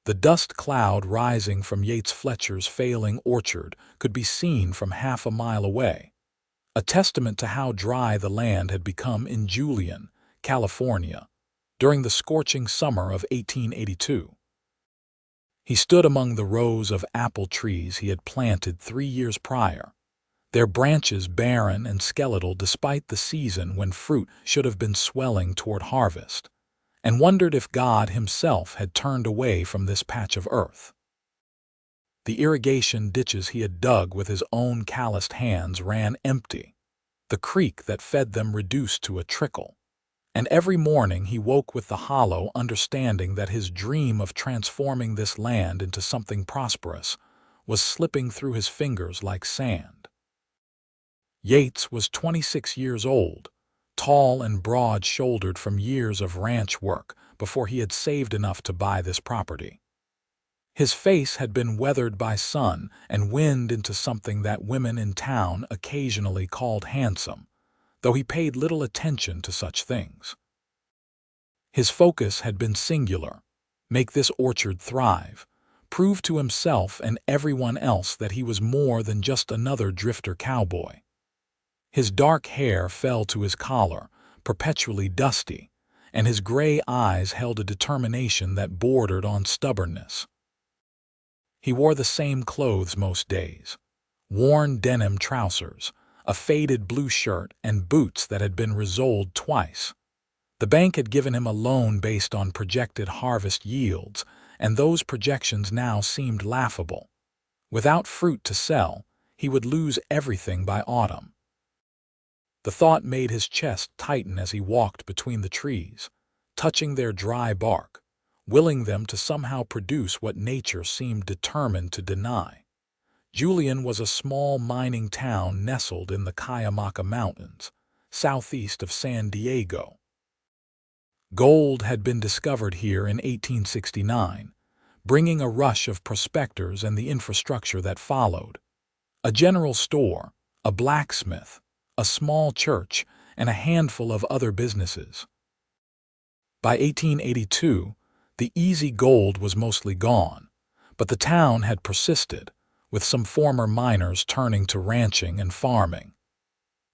The dust cloud rising from Yates Fletcher's failing orchard could be seen from half a mile away, a testament to how dry the land had become in Julian, California, during the scorching summer of 1882. He stood among the rows of apple trees he had planted 3 years prior, their branches barren and skeletal despite the season when fruit should have been swelling toward harvest, and wondered if God himself had turned away from this patch of earth. The irrigation ditches he had dug with his own calloused hands ran empty, the creek that fed them reduced to a trickle, and every morning he woke with the hollow understanding that his dream of transforming this land into something prosperous was slipping through his fingers like sand. Yates was 26 years old, tall and broad-shouldered from years of ranch work before he had saved enough to buy this property. His face had been weathered by sun and wind into something that women in town occasionally called handsome, though he paid little attention to such things. His focus had been singular: make this orchard thrive, prove to himself and everyone else that he was more than just another drifter cowboy. His dark hair fell to his collar, perpetually dusty, and his gray eyes held a determination that bordered on stubbornness. He wore the same clothes most days: worn denim trousers, a faded blue shirt, and boots that had been resoled twice. The bank had given him a loan based on projected harvest yields, and those projections now seemed laughable. Without fruit to sell, he would lose everything by autumn. The thought made his chest tighten as he walked between the trees, touching their dry bark, willing them to somehow produce what nature seemed determined to deny. Julian was a small mining town nestled in the Cuyamaca Mountains, southeast of San Diego. Gold had been discovered here in 1869, bringing a rush of prospectors and the infrastructure that followed: a general store, a blacksmith, a small church, and a handful of other businesses. By 1882, the easy gold was mostly gone, but the town had persisted, with some former miners turning to ranching and farming.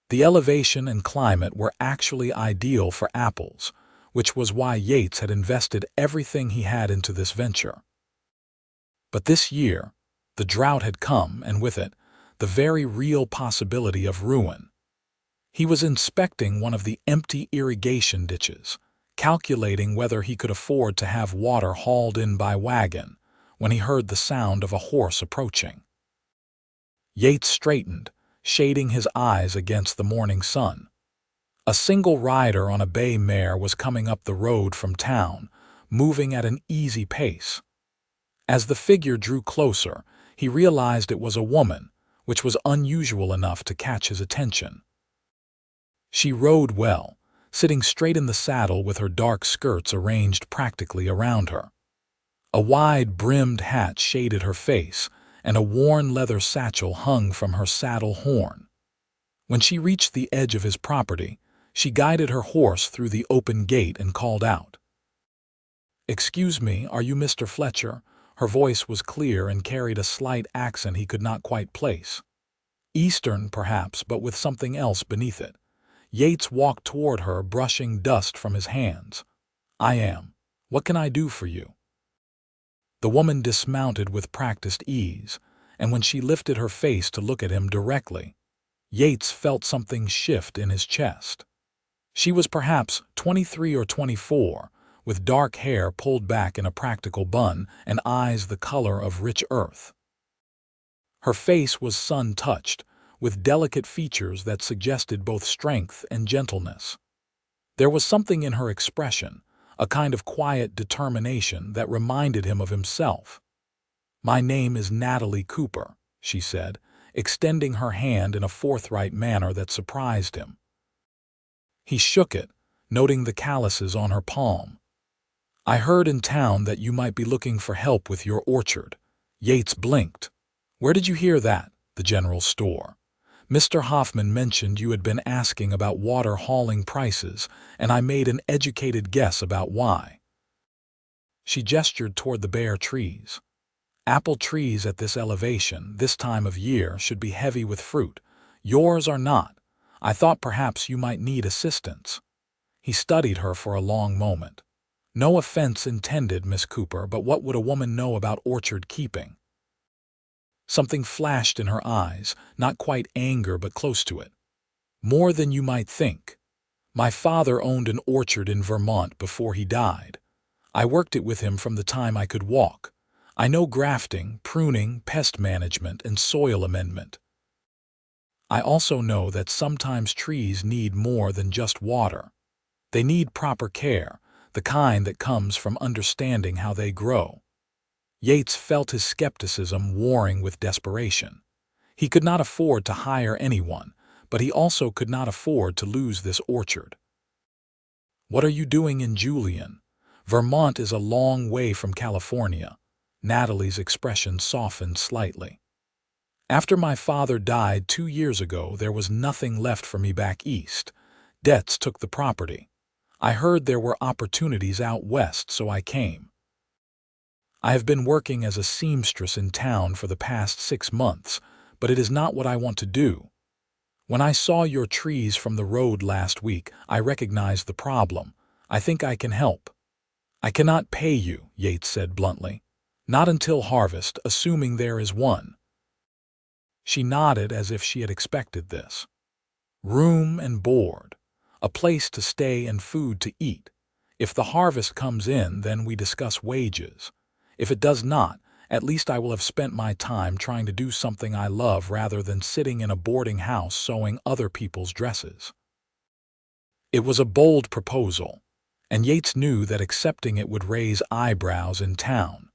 The elevation and climate were actually ideal for apples, which was why Yates had invested everything he had into this venture. But this year, the drought had come, and with it, the very real possibility of ruin. He was inspecting one of the empty irrigation ditches, calculating whether he could afford to have water hauled in by wagon, when he heard the sound of a horse approaching. Yates straightened, shading his eyes against the morning sun. A single rider on a bay mare was coming up the road from town, moving at an easy pace. As the figure drew closer, he realized it was a woman, which was unusual enough to catch his attention. She rode well, sitting straight in the saddle with her dark skirts arranged practically around her. A wide-brimmed hat shaded her face, and a worn leather satchel hung from her saddle horn. When she reached the edge of his property, she guided her horse through the open gate and called out, "Excuse me, are you Mr. Fletcher?" Her voice was clear and carried a slight accent he could not quite place. Eastern, perhaps, but with something else beneath it. Yates walked toward her, brushing dust from his hands. "I am. What can I do for you?" The woman dismounted with practiced ease, and when she lifted her face to look at him directly, Yates felt something shift in his chest. She was perhaps 23 or 24, with dark hair pulled back in a practical bun and eyes the color of rich earth. Her face was sun-touched, with delicate features that suggested both strength and gentleness. There was something in her expression, a kind of quiet determination that reminded him of himself. "My name is Natalie Cooper," she said, extending her hand in a forthright manner that surprised him. He shook it, noting the calluses on her palm. "I heard in town that you might be looking for help with your orchard." Yates blinked. "Where did you hear that?" "The general store. Mr. Hoffman mentioned you had been asking about water hauling prices, and I made an educated guess about why." She gestured toward the bare trees. Apple trees at this elevation, this time of year, should be heavy with fruit. Yours are not. I thought perhaps you might need assistance. He studied her for a long moment. No offense intended, Miss Cooper, but what would a woman know about orchard keeping? Something flashed in her eyes, not quite anger but close to it. More than you might think. My father owned an orchard in Vermont before he died. I worked it with him from the time I could walk. I know grafting, pruning, pest management, and soil amendment. I also know that sometimes trees need more than just water. They need proper care, the kind that comes from understanding how they grow. Yates felt his skepticism warring with desperation. He could not afford to hire anyone, but he also could not afford to lose this orchard. What are you doing in Julian? Vermont is a long way from California. Natalie's expression softened slightly. After my father died 2 years ago, there was nothing left for me back east. Debts took the property. I heard there were opportunities out west, so I came. I have been working as a seamstress in town for the past 6 months, but it is not what I want to do. When I saw your trees from the road last week, I recognized the problem. I think I can help. I cannot pay you, Yates said bluntly. Not until harvest, assuming there is one. She nodded as if she had expected this. Room and board. A place to stay and food to eat. If the harvest comes in, then we discuss wages. If it does not, at least I will have spent my time trying to do something I love rather than sitting in a boarding house sewing other people's dresses. It was a bold proposal, and Yates knew that accepting it would raise eyebrows in town.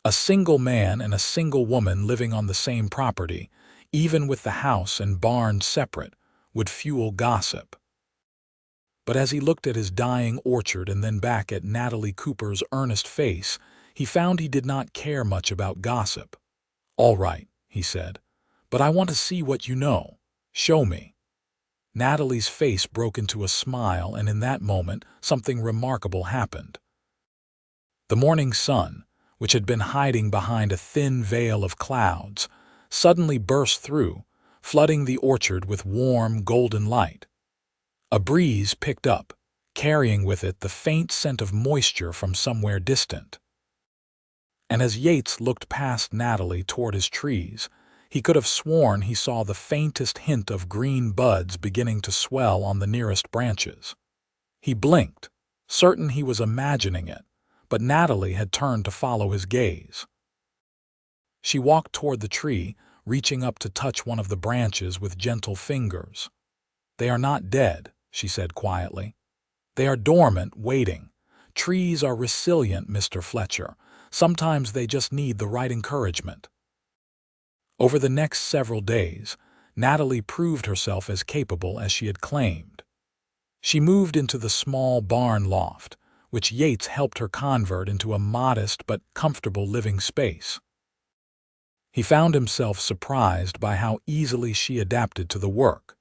A single man and a single woman living on the same property, even with the house and barn separate, would fuel gossip. But as he looked at his dying orchard and then back at Natalie Cooper's earnest face, he found he did not care much about gossip. All right, he said, but I want to see what you know. Show me. Natalie's face broke into a smile, and in that moment, something remarkable happened. The morning sun, which had been hiding behind a thin veil of clouds, suddenly burst through, flooding the orchard with warm, golden light. A breeze picked up, carrying with it the faint scent of moisture from somewhere distant. And as Yates looked past Natalie toward his trees, he could have sworn he saw the faintest hint of green buds beginning to swell on the nearest branches. He blinked, certain he was imagining it, but Natalie had turned to follow his gaze. She walked toward the tree, reaching up to touch one of the branches with gentle fingers. They are not dead, she said quietly. They are dormant, waiting. Trees are resilient, Mr. Fletcher. Sometimes they just need the right encouragement. Over the next several days, Natalie proved herself as capable as she had claimed. She moved into the small barn loft, which Yates helped her convert into a modest but comfortable living space. He found himself surprised by how easily she adapted to the work,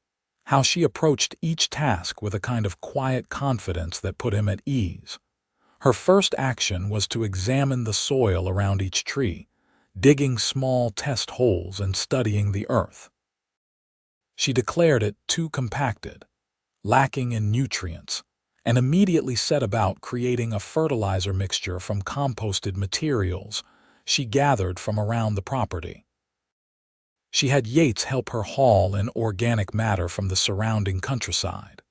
how she approached each task with a kind of quiet confidence that put him at ease. Her first action was to examine the soil around each tree, digging small test holes and studying the earth. She declared it too compacted, lacking in nutrients, and immediately set about creating a fertilizer mixture from composted materials she gathered from around the property. She had Yates help her haul in organic matter from the surrounding countryside,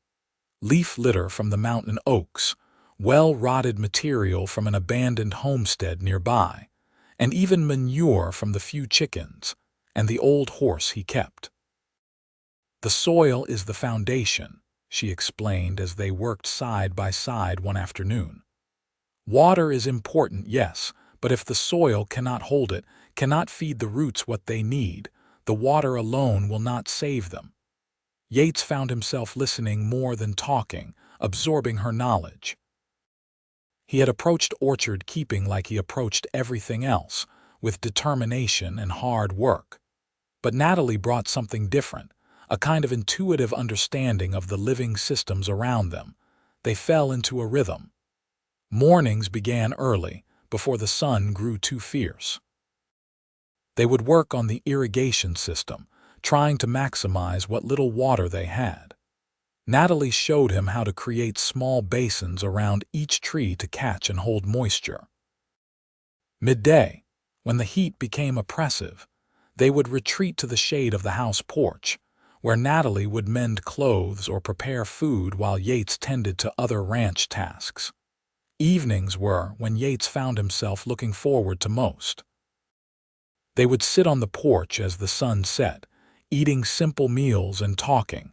leaf litter from the mountain oaks, well-rotted material from an abandoned homestead nearby, and even manure from the few chickens and the old horse he kept. The soil is the foundation, she explained as they worked side by side one afternoon. Water is important, yes, but if the soil cannot hold it, cannot feed the roots what they need, the water alone will not save them. Yates found himself listening more than talking, absorbing her knowledge. He had approached orchard keeping like he approached everything else, with determination and hard work. But Natalie brought something different, a kind of intuitive understanding of the living systems around them. They fell into a rhythm. Mornings began early, before the sun grew too fierce. They would work on the irrigation system, trying to maximize what little water they had. Natalie showed him how to create small basins around each tree to catch and hold moisture. Midday, when the heat became oppressive, they would retreat to the shade of the house porch, where Natalie would mend clothes or prepare food while Yates tended to other ranch tasks. Evenings were when Yates found himself looking forward to most. They would sit on the porch as the sun set, eating simple meals and talking.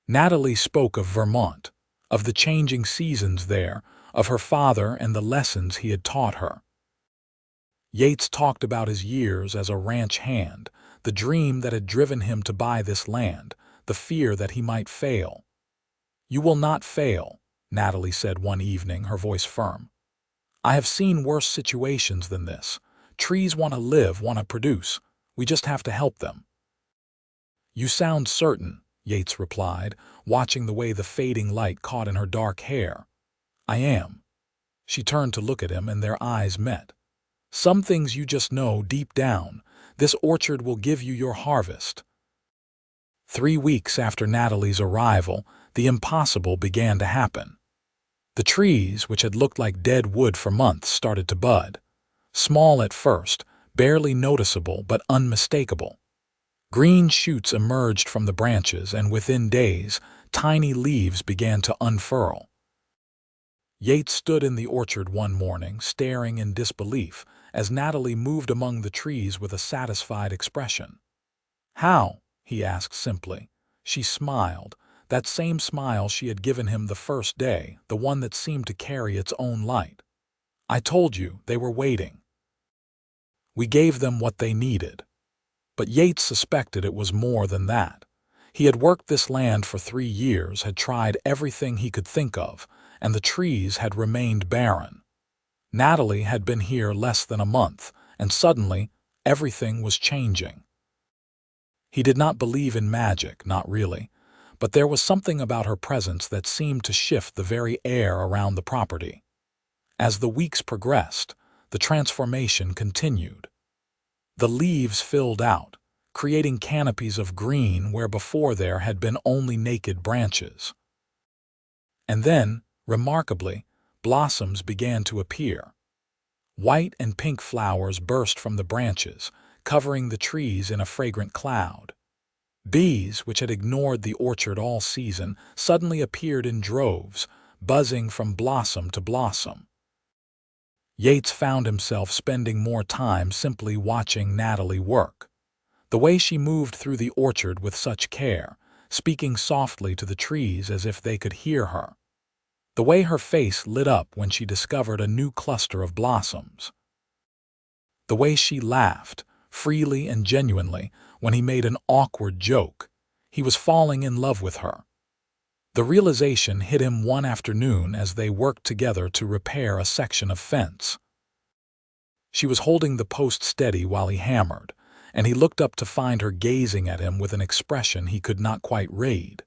Natalie spoke of Vermont, of the changing seasons there, of her father and the lessons he had taught her. Yates talked about his years as a ranch hand, the dream that had driven him to buy this land, the fear that he might fail. "You will not fail," Natalie said one evening, her voice firm. "I have seen worse situations than this. Trees want to live, want to produce. We just have to help them." "You sound certain," Yates replied, watching the way the fading light caught in her dark hair. "I am." She turned to look at him, and their eyes met. "Some things you just know deep down. This orchard will give you your harvest." 3 weeks after Natalie's arrival, the impossible began to happen. The trees, which had looked like dead wood for months, started to bud. Small at first, barely noticeable but unmistakable. Green shoots emerged from the branches, and within days, tiny leaves began to unfurl. Yates stood in the orchard one morning, staring in disbelief, as Natalie moved among the trees with a satisfied expression. "How?" he asked simply. She smiled, that same smile she had given him the first day, the one that seemed to carry its own light. "I told you, they were waiting. We gave them what they needed." But Yates suspected it was more than that. He had worked this land for 3 years, had tried everything he could think of, and the trees had remained barren. Natalie had been here less than a month, and suddenly everything was changing. He did not believe in magic, not really, but there was something about her presence that seemed to shift the very air around the property. As the weeks progressed, the transformation continued. The leaves filled out, creating canopies of green where before there had been only naked branches. And then, remarkably, blossoms began to appear. White and pink flowers burst from the branches, covering the trees in a fragrant cloud. Bees, which had ignored the orchard all season, suddenly appeared in droves, buzzing from blossom to blossom. Yates found himself spending more time simply watching Natalie work. The way she moved through the orchard with such care, speaking softly to the trees as if they could hear her. The way her face lit up when she discovered a new cluster of blossoms. The way she laughed, freely and genuinely, when he made an awkward joke. He was falling in love with her. The realization hit him one afternoon as they worked together to repair a section of fence. She was holding the post steady while he hammered, and he looked up to find her gazing at him with an expression he could not quite read.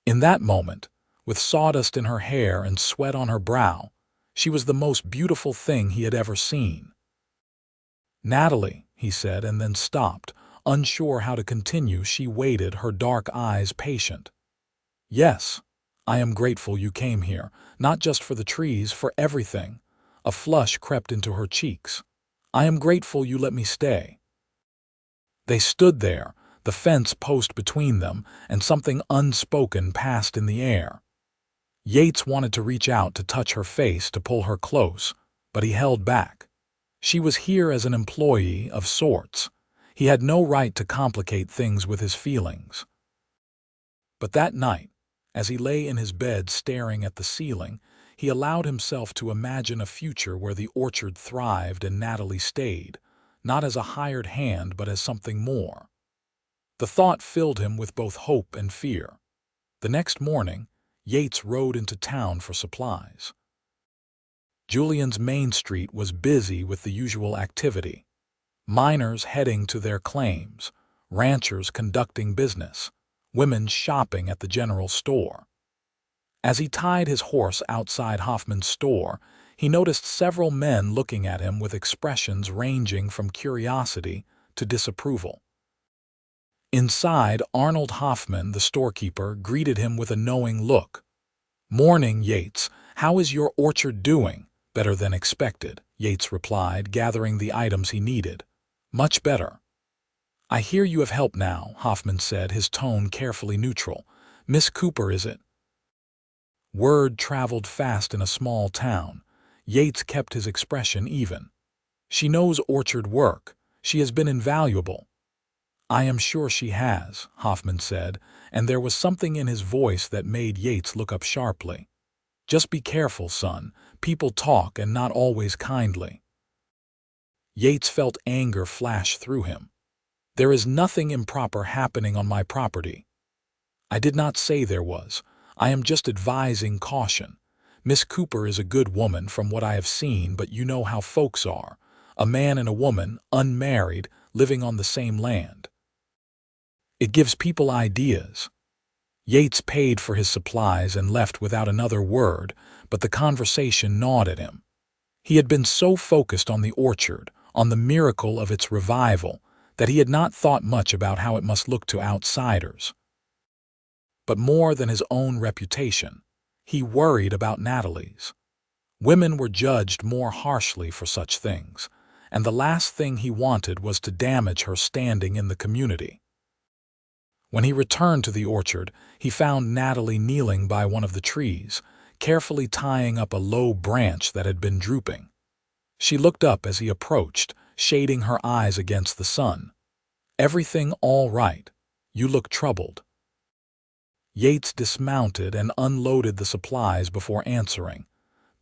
In that moment, with sawdust in her hair and sweat on her brow, she was the most beautiful thing he had ever seen. "Natalie," he said, and then stopped, unsure how to continue. She waited, her dark eyes patient. "Yes, I am grateful you came here, not just for the trees, for everything." A flush crept into her cheeks. "I am grateful you let me stay." They stood there, the fence post between them, and something unspoken passed in the air. Yates wanted to reach out to touch her face, to pull her close, but he held back. She was here as an employee of sorts. He had no right to complicate things with his feelings. But that night, as he lay in his bed staring at the ceiling, he allowed himself to imagine a future where the orchard thrived and Natalie stayed, not as a hired hand but as something more. The thought filled him with both hope and fear. The next morning, Yates rode into town for supplies. Julian's main street was busy with the usual activity. Miners heading to their claims, ranchers conducting business, women shopping at the general store. As he tied his horse outside Hoffman's store, he noticed several men looking at him with expressions ranging from curiosity to disapproval. Inside, Arnold Hoffman, the storekeeper, greeted him with a knowing look. "Morning, Yates. How is your orchard doing?" "Better than expected," Yates replied, gathering the items he needed. "Much better." "I hear you have help now," Hoffman said, his tone carefully neutral. "Miss Cooper, is it?" Word traveled fast in a small town. Yates kept his expression even. "She knows orchard work. She has been invaluable." "I am sure she has," Hoffman said, and there was something in his voice that made Yates look up sharply. "Just be careful, son. People talk, and not always kindly." Yates felt anger flash through him. "There is nothing improper happening on my property." "I did not say there was. I am just advising caution. Miss Cooper is a good woman from what I have seen, but you know how folks are. A man and a woman, unmarried, living on the same land. It gives people ideas." Yates paid for his supplies and left without another word, but the conversation gnawed at him. He had been so focused on the orchard, on the miracle of its revival, that he had not thought much about how it must look to outsiders. But more than his own reputation, he worried about Natalie's. Women were judged more harshly for such things, and the last thing he wanted was to damage her standing in the community. When he returned to the orchard, he found Natalie kneeling by one of the trees, carefully tying up a low branch that had been drooping. She looked up as he approached, shading her eyes against the sun. "Everything all right? You look troubled." Yates dismounted and unloaded the supplies before answering.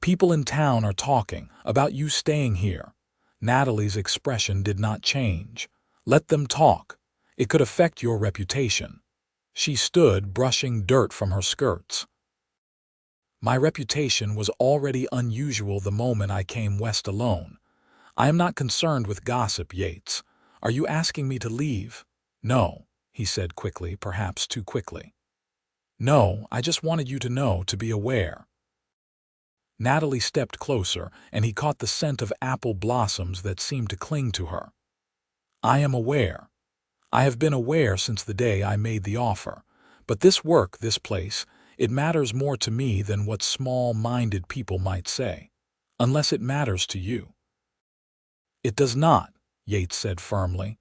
"People in town are talking about you staying here." Natalie's expression did not change. "Let them talk. It could affect your reputation." She stood, brushing dirt from her skirts. "My reputation was already unusual the moment I came west alone. I am not concerned with gossip, Yates. Are you asking me to leave?" "No," he said quickly, perhaps too quickly. "No, I just wanted you to know, to be aware." Natalie stepped closer, and he caught the scent of apple blossoms that seemed to cling to her. "I am aware. I have been aware since the day I made the offer. But this work, this place, it matters more to me than what small-minded people might say. Unless it matters to you." "It does not," Yates said firmly.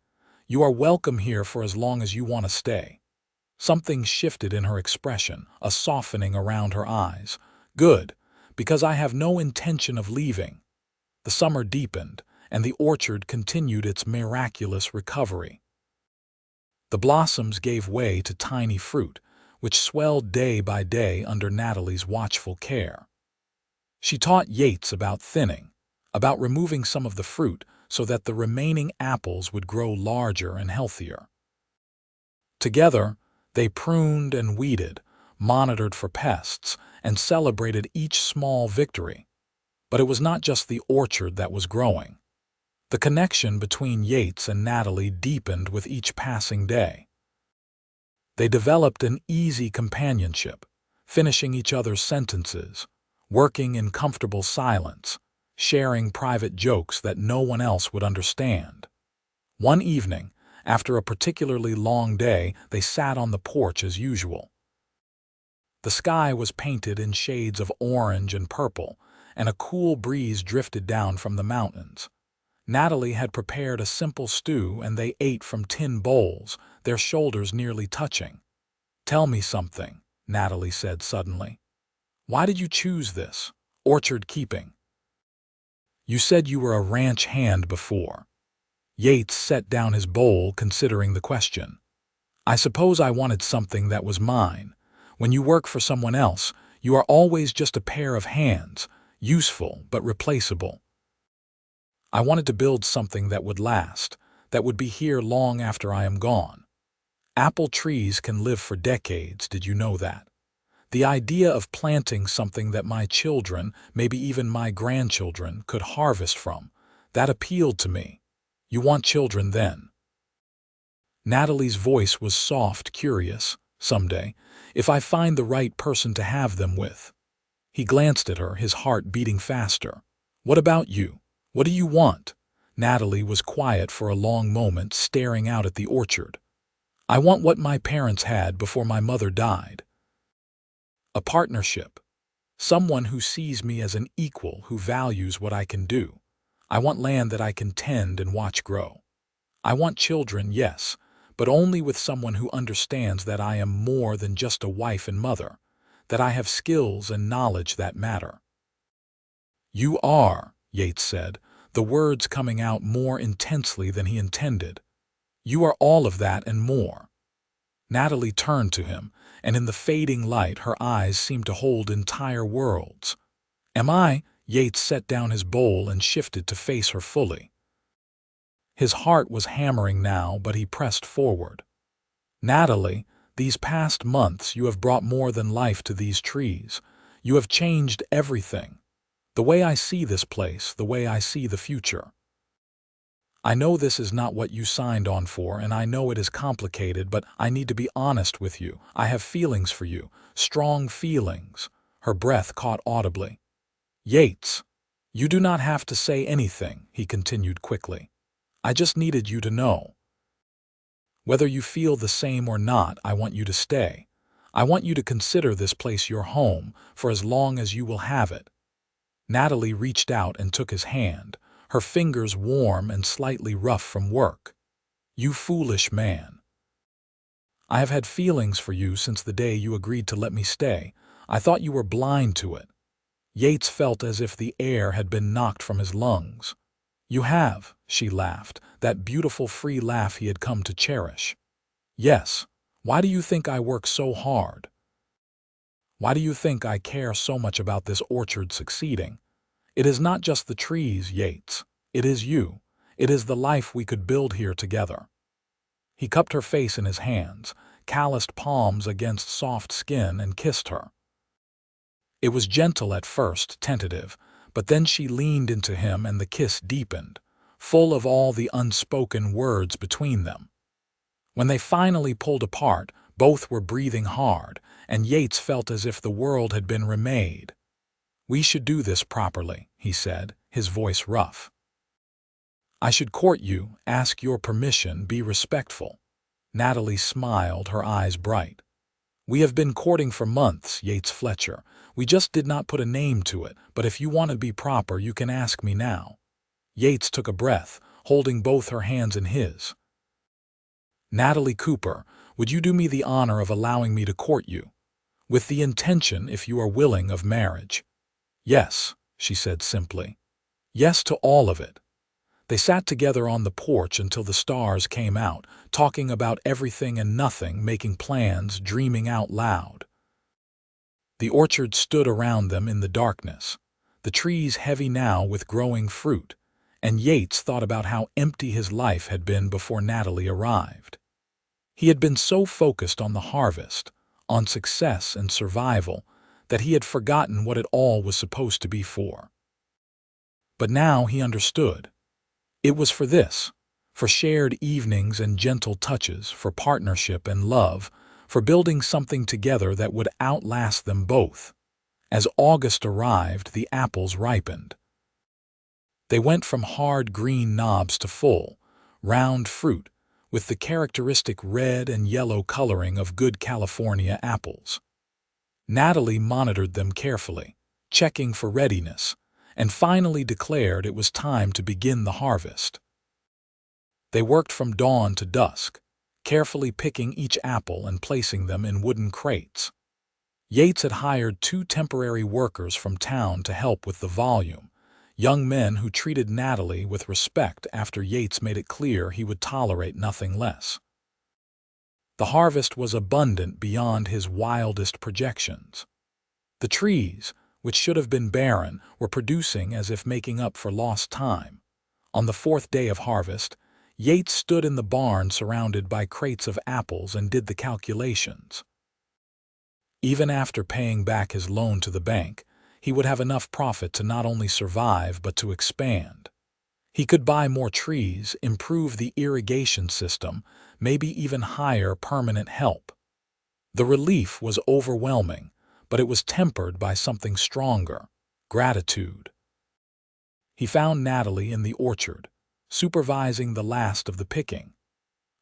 "You are welcome here for as long as you want to stay." Something shifted in her expression, a softening around her eyes. "Good, because I have no intention of leaving." The summer deepened, and the orchard continued its miraculous recovery. The blossoms gave way to tiny fruit, which swelled day by day under Natalie's watchful care. She taught Yates about thinning, about removing some of the fruit so that the remaining apples would grow larger and healthier. Together, they pruned and weeded, monitored for pests, and celebrated each small victory. But it was not just the orchard that was growing. The connection between Yates and Natalie deepened with each passing day. They developed an easy companionship, finishing each other's sentences, working in comfortable silence, sharing private jokes that no one else would understand. One evening, after a particularly long day, they sat on the porch as usual. The sky was painted in shades of orange and purple, and a cool breeze drifted down from the mountains. Natalie had prepared a simple stew, and they ate from tin bowls, their shoulders nearly touching. "Tell me something," Natalie said suddenly. "Why did you choose this, orchard keeping? You said you were a ranch hand before." Yates set down his bowl, considering the question. "I suppose I wanted something that was mine. When you work for someone else, you are always just a pair of hands, useful but replaceable. I wanted to build something that would last, that would be here long after I am gone. Apple trees can live for decades, did you know that? The idea of planting something that my children, maybe even my grandchildren, could harvest from, that appealed to me. You want children then?" Natalie's voice was soft, curious. "Someday. if I find the right person to have them with. He glanced at her, his heart beating faster. What about you? What do you want? Natalie was quiet for a long moment, staring out at the orchard. I want what my parents had before my mother died. A partnership. Someone who sees me as an equal, who values what I can do. I want land that I can tend and watch grow. I want children, yes, but only with someone who understands that I am more than just a wife and mother, that I have skills and knowledge that matter. You are, Yates said, the words coming out more intensely than he intended. You are all of that and more. Natalie turned to him, and in the fading light her eyes seemed to hold entire worlds. Am I? Yates set down his bowl and shifted to face her fully. His heart was hammering now, but he pressed forward. Natalie, these past months you have brought more than life to these trees. You have changed everything. The way I see this place, the way I see the future. I know this is not what you signed on for, and I know it is complicated, but I need to be honest with you. I have feelings for you, strong feelings. Her breath caught audibly. Yates, you do not have to say anything, he continued quickly. I just needed you to know. Whether you feel the same or not, I want you to stay. I want you to consider this place your home for as long as you will have it. Natalie reached out and took his hand, her fingers warm and slightly rough from work. You foolish man. I have had feelings for you since the day you agreed to let me stay. I thought you were blind to it. Yates felt as if the air had been knocked from his lungs. You have, she laughed, that beautiful free laugh he had come to cherish. Yes. Why do you think I work so hard? Why do you think I care so much about this orchard succeeding? It is not just the trees, Yates. It is you. It is the life we could build here together. He cupped her face in his hands, calloused palms against soft skin, and kissed her. It was gentle at first, tentative, but then she leaned into him and the kiss deepened, full of all the unspoken words between them. When they finally pulled apart, both were breathing hard, and Yates felt as if the world had been remade. We should do this properly, he said, his voice rough. I should court you, ask your permission, be respectful. Natalie smiled, her eyes bright. We have been courting for months, Yates Fletcher. We just did not put a name to it, but if you want to be proper, you can ask me now. Yates took a breath, holding both her hands in his. Natalie Cooper, would you do me the honor of allowing me to court you? With the intention, if you are willing, of marriage. Yes, she said simply. Yes to all of it. They sat together on the porch until the stars came out, talking about everything and nothing, making plans, dreaming out loud. The orchard stood around them in the darkness, the trees heavy now with growing fruit, and Yates thought about how empty his life had been before Natalie arrived. He had been so focused on the harvest, on success and survival, that he had forgotten what it all was supposed to be for. But now he understood. It was for this, for shared evenings and gentle touches, for partnership and love, for building something together that would outlast them both. As August arrived, the apples ripened. They went from hard green knobs to full, round fruit, with the characteristic red and yellow coloring of good California apples. Natalie monitored them carefully, checking for readiness, and finally declared it was time to begin the harvest. They worked from dawn to dusk, carefully picking each apple and placing them in wooden crates. Yates had hired 2 temporary workers from town to help with the volume, young men who treated Natalie with respect after Yates made it clear he would tolerate nothing less. The harvest was abundant beyond his wildest projections. The trees, which should have been barren, were producing as if making up for lost time. On the 4th day of harvest, Yates stood in the barn surrounded by crates of apples and did the calculations. Even after paying back his loan to the bank, he would have enough profit to not only survive but to expand. He could buy more trees, improve the irrigation system, maybe even hire permanent help. The relief was overwhelming, but it was tempered by something stronger: gratitude. He found Natalie in the orchard, supervising the last of the picking.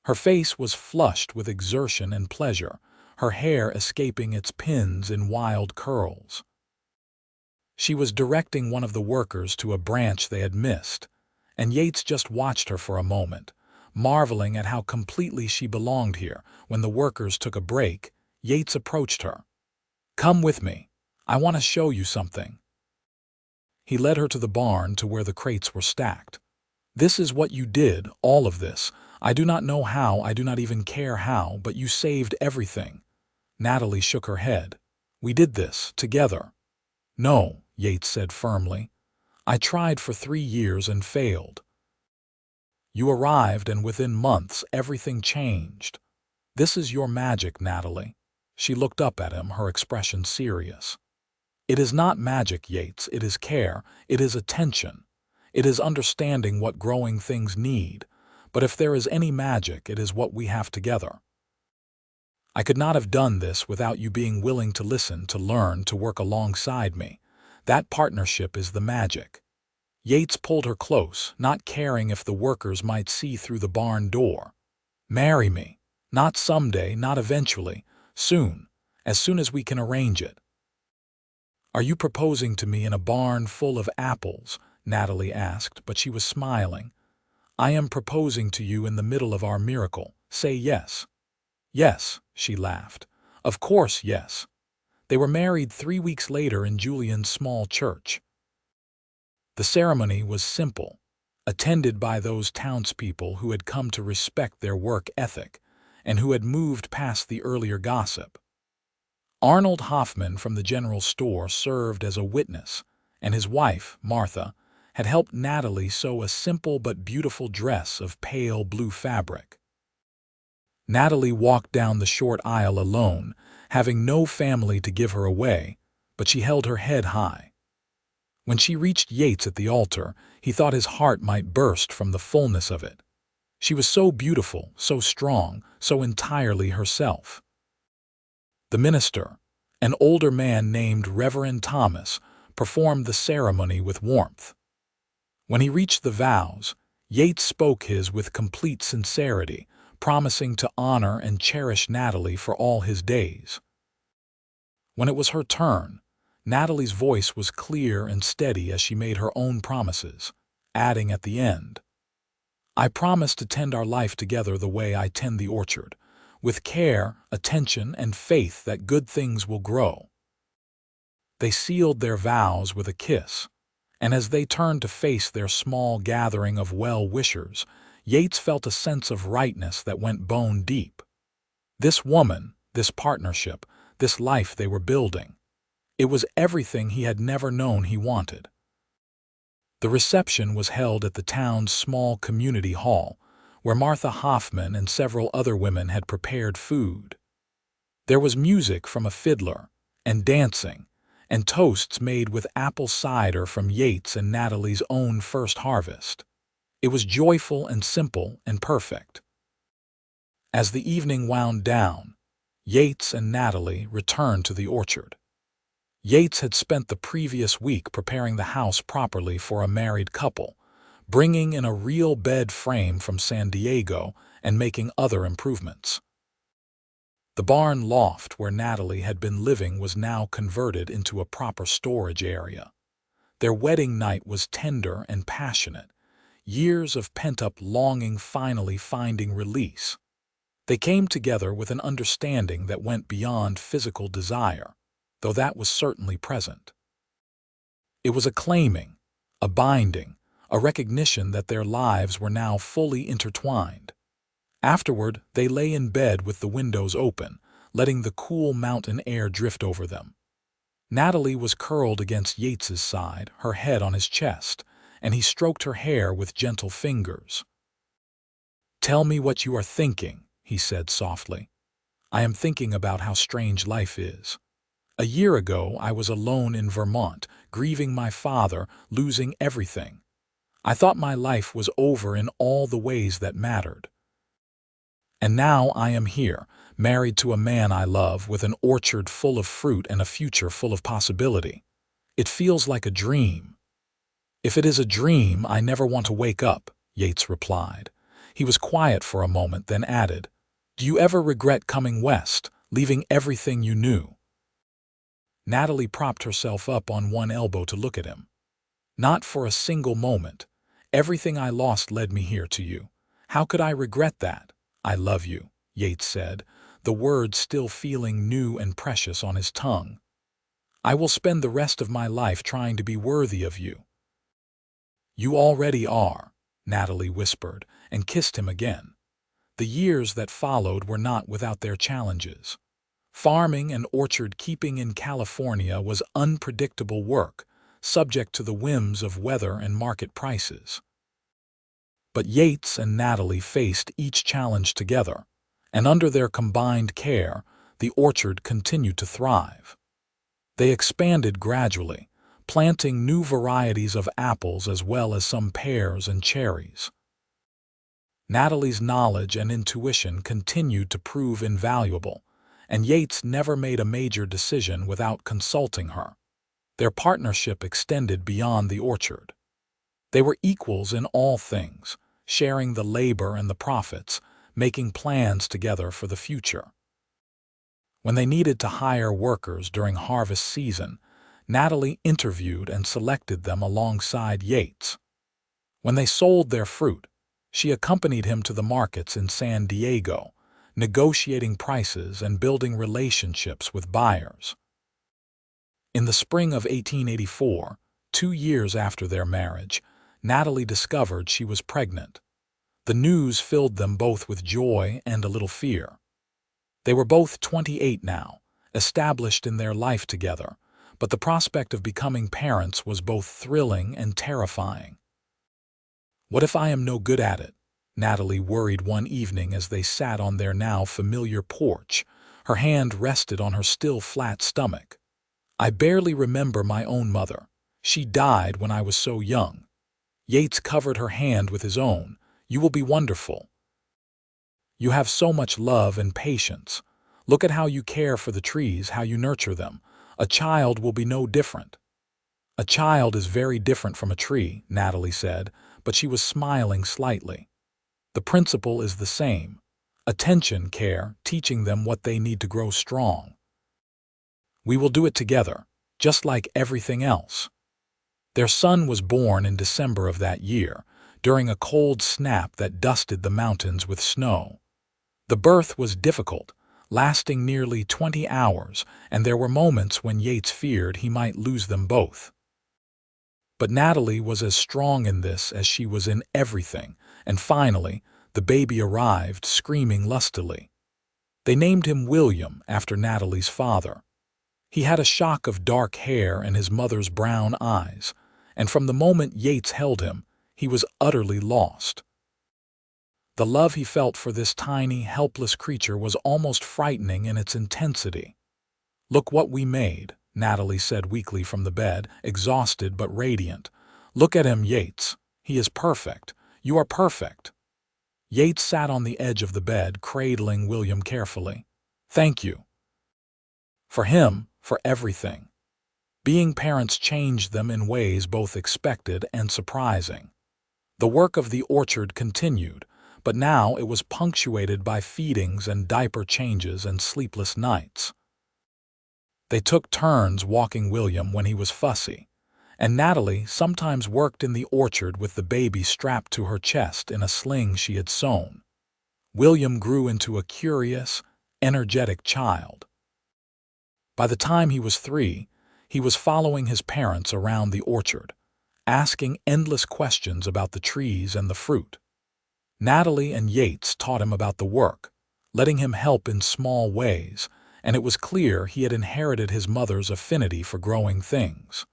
Her face was flushed with exertion and pleasure, her hair escaping its pins in wild curls. She was directing one of the workers to a branch they had missed, and Yates just watched her for a moment, marveling at how completely she belonged here. When the workers took a break, Yates approached her. "Come with me. I want to show you something." He led her to the barn to where the crates were stacked. "This is what you did, all of this. I do not know how, I do not even care how, but you saved everything." Natalie shook her head. "We did this, together." "No," Yates said firmly. "I tried for 3 years and failed. You arrived, and within months everything changed. This is your magic, Natalie." She looked up at him, her expression serious. "It is not magic, Yates. It is care. It is attention. It is understanding what growing things need. But if there is any magic, it is what we have together. I could not have done this without you being willing to listen, to learn, to work alongside me. That partnership is the magic." Yates pulled her close, not caring if the workers might see through the barn door. "Marry me. Not someday, not eventually. Soon. As soon as we can arrange it." "Are you proposing to me in a barn full of apples?" Natalie asked, but she was smiling. "I am proposing to you in the middle of our miracle. Say yes." "Yes," she laughed. "Of course, yes." They were married 3 weeks later in Julian's small church. The ceremony was simple, attended by those townspeople who had come to respect their work ethic and who had moved past the earlier gossip. Arnold Hoffman from the general store served as a witness, and his wife, Martha, had helped Natalie sew a simple but beautiful dress of pale blue fabric. Natalie walked down the short aisle alone, having no family to give her away, but she held her head high. When she reached Yates at the altar, he thought his heart might burst from the fullness of it. She was so beautiful, so strong, so entirely herself. The minister, an older man named Reverend Thomas, performed the ceremony with warmth. When he reached the vows, Yates spoke his with complete sincerity, promising to honor and cherish Natalie for all his days. When it was her turn, Natalie's voice was clear and steady as she made her own promises, adding at the end, "I promise to tend our life together the way I tend the orchard, with care, attention, and faith that good things will grow." They sealed their vows with a kiss, and as they turned to face their small gathering of well-wishers, Yates felt a sense of rightness that went bone deep. This woman, this partnership, this life they were building, it was everything he had never known he wanted. The reception was held at the town's small community hall, where Martha Hoffman and several other women had prepared food. There was music from a fiddler, and dancing, and toasts made with apple cider from Yates and Natalie's own first harvest. It was joyful and simple and perfect. As the evening wound down, Yates and Natalie returned to the orchard. Yates had spent the previous week preparing the house properly for a married couple, bringing in a real bed frame from San Diego and making other improvements. The barn loft where Natalie had been living was now converted into a proper storage area. Their wedding night was tender and passionate, years of pent-up longing finally finding release. They came together with an understanding that went beyond physical desire, though that was certainly present. It was a claiming, a binding, a recognition that their lives were now fully intertwined. Afterward, they lay in bed with the windows open, letting the cool mountain air drift over them. Natalie was curled against Yates's side, her head on his chest, and he stroked her hair with gentle fingers. "Tell me what you are thinking," he said softly. "I am thinking about how strange life is. A year ago, I was alone in Vermont, grieving my father, losing everything. I thought my life was over in all the ways that mattered. And now I am here, married to a man I love with an orchard full of fruit and a future full of possibility. It feels like a dream." "If it is a dream, I never want to wake up," Yates replied. He was quiet for a moment, then added, "Do you ever regret coming west, leaving everything you knew?" Natalie propped herself up on one elbow to look at him. "Not for a single moment. Everything I lost led me here to you. How could I regret that?" "I love you," Yates said, the words still feeling new and precious on his tongue. "I will spend the rest of my life trying to be worthy of you." "You already are," Natalie whispered, and kissed him again. The years that followed were not without their challenges. Farming and orchard keeping in California was unpredictable work, subject to the whims of weather and market prices. But Yates and Natalie faced each challenge together, and under their combined care, the orchard continued to thrive. They expanded gradually, planting new varieties of apples as well as some pears and cherries. Natalie's knowledge and intuition continued to prove invaluable, and Yates never made a major decision without consulting her. Their partnership extended beyond the orchard. They were equals in all things, sharing the labor and the profits, making plans together for the future. When they needed to hire workers during harvest season, Natalie interviewed and selected them alongside Yates. When they sold their fruit, she accompanied him to the markets in San Diego, negotiating prices and building relationships with buyers. In the spring of 1884, 2 years after their marriage, Natalie discovered she was pregnant. The news filled them both with joy and a little fear. They were both 28 now, established in their life together, but the prospect of becoming parents was both thrilling and terrifying. "What if I am no good at it?" Natalie worried one evening as they sat on their now familiar porch. Her hand rested on her still flat stomach. "I barely remember my own mother. She died when I was so young." Yates covered her hand with his own. "You will be wonderful. You have so much love and patience. Look at how you care for the trees, how you nurture them. A child will be no different." "A child is very different from a tree," Natalie said, but she was smiling slightly. "The principle is the same. Attention, care, teaching them what they need to grow strong. We will do it together, just like everything else." Their son was born in December of that year, during a cold snap that dusted the mountains with snow. The birth was difficult, lasting nearly 20 hours, and there were moments when Yates feared he might lose them both. But Natalie was as strong in this as she was in everything, and finally, the baby arrived, screaming lustily. They named him William after Natalie's father. He had a shock of dark hair and his mother's brown eyes, and from the moment Yates held him, he was utterly lost. The love he felt for this tiny, helpless creature was almost frightening in its intensity. "Look what we made," Natalie said weakly from the bed, exhausted but radiant. "Look at him, Yates. He is perfect. You are perfect." Yates sat on the edge of the bed, cradling William carefully. "Thank you. For him, for everything." Being parents changed them in ways both expected and surprising. The work of the orchard continued, but now it was punctuated by feedings and diaper changes and sleepless nights. They took turns walking William when he was fussy, and Natalie sometimes worked in the orchard with the baby strapped to her chest in a sling she had sewn. William grew into a curious, energetic child. By the time he was 3, he was following his parents around the orchard, asking endless questions about the trees and the fruit. Natalie and Yates taught him about the work, letting him help in small ways, and it was clear he had inherited his mother's affinity for growing things.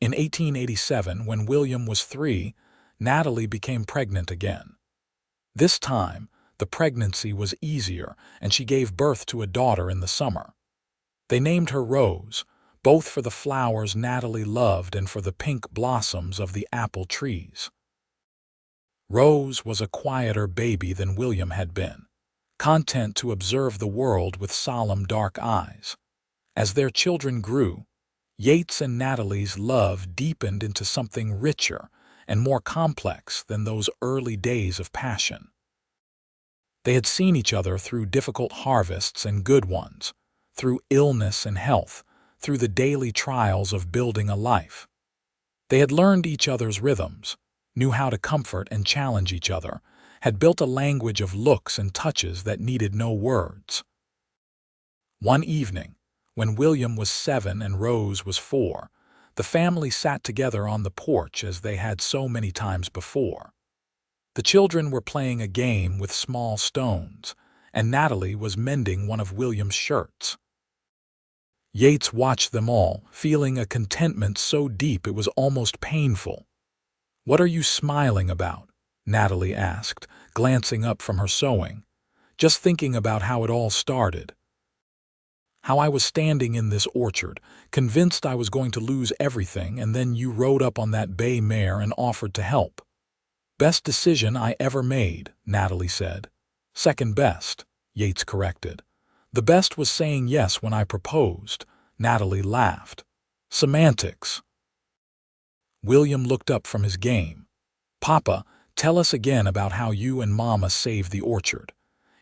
In 1887, when William was 3, Natalie became pregnant again. This time, the pregnancy was easier, and she gave birth to a daughter in the summer. They named her Rose, both for the flowers Natalie loved and for the pink blossoms of the apple trees. Rose was a quieter baby than William had been, content to observe the world with solemn dark eyes. As their children grew, Yates and Natalie's love deepened into something richer and more complex than those early days of passion. They had seen each other through difficult harvests and good ones, through illness and health, through the daily trials of building a life. They had learned each other's rhythms, knew how to comfort and challenge each other, had built a language of looks and touches that needed no words. One evening, when William was 7 and Rose was 4, the family sat together on the porch as they had so many times before. The children were playing a game with small stones, and Natalie was mending one of William's shirts. Yates watched them all, feeling a contentment so deep it was almost painful. "What are you smiling about?" Natalie asked, glancing up from her sewing. "Just thinking about how it all started. How I was standing in this orchard, convinced I was going to lose everything, and then you rode up on that bay mare and offered to help." "Best decision I ever made," Natalie said. "Second best," Yates corrected. "The best was saying yes when I proposed," Natalie laughed. "Semantics." William looked up from his game. "Papa, tell us again about how you and Mama saved the orchard."